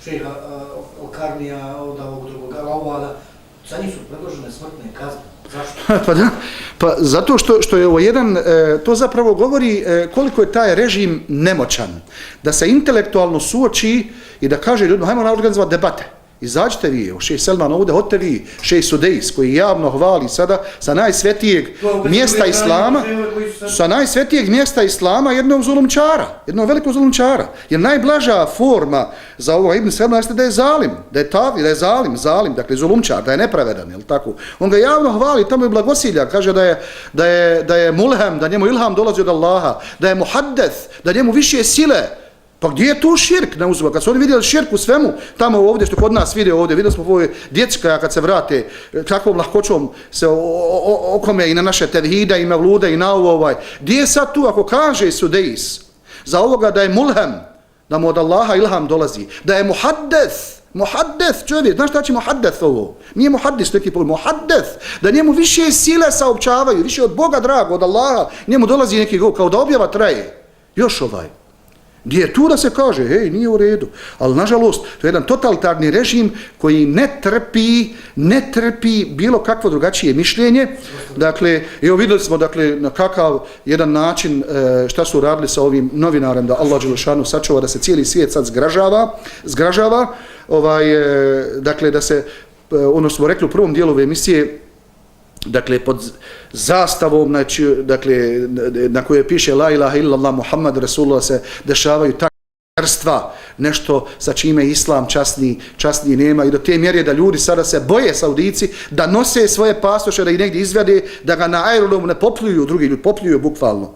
šeha Al-Karnija, od ovog drugog Al-Awala, za njih su predložene smrtne kazne. Zašto? Pa da, pa zato što je ovo jedan, to zapravo govori koliko je taj režim nemoćan. Da se intelektualno suoči i da kaže ljudima, hajmo organizovati debate. Izađite vi, šejh Selman ovdje, hodite vi, šejh Sudejs, koji javno hvali sada sa najsvetijeg mjesta Islama, sa najsvetijeg mjesta Islama jednog zulumčara, jednog velikog zulumčara. Jer najblaža forma za ovo Ibn Selman jeste da je zalim, da je tavi, da je zalim, dakle zulumčar, da je nepravedan, jel tako? On ga javno hvali, tamo je blagosilja, kaže da je mulhem, da njemu ilham dolazi od Allaha, da je muhaddeth, da njemu više sile. Pa gdje je tu širk na uzuma? Kad su oni vidjeli širk u svemu, tamo ovdje što kod nas vide ovdje, vidjeli smo ovoj dječka kad se vrate, kakvom lahkoćom se okome i na naše tevhida i mevluda i na ovo Gdje je sad tu ako kaže Sudejs za ovoga da je mulhem, da mu od Allaha ilham dolazi, da je muhaddeth čovjek, znaš šta će muhaddeth ovo? Nije muhaddis neki pol, muhaddeth, da njemu više sile saopćavaju, više od Boga drago, od Allaha, njemu dolazi neki govor, kao da objava traje. Još Gdje je tu da se kaže, hej, nije u redu. Ali, nažalost, to je jedan totalitarni režim koji ne trpi bilo kakvo drugačije mišljenje. Dakle, evo vidjeli smo, dakle, na kakav jedan način šta su radili sa ovim novinarem, da Allah dželešanu sačuva, da se cijeli svijet sad zgražava. Dakle, da se, ono smo rekli u prvom dijelu ove emisije, dakle, pod zastavom, znači, dakle, na kojoj piše La ilaha illallah Muhammad Rasulullah se dešavaju takva, nešto sa čime islam časni nema i do te mjere da ljudi sada se boje Saudici da nose svoje pasoše, da ih negdje izvede, da ga na aerodromu ne popljuju, drugi ljudi popljuju bukvalno.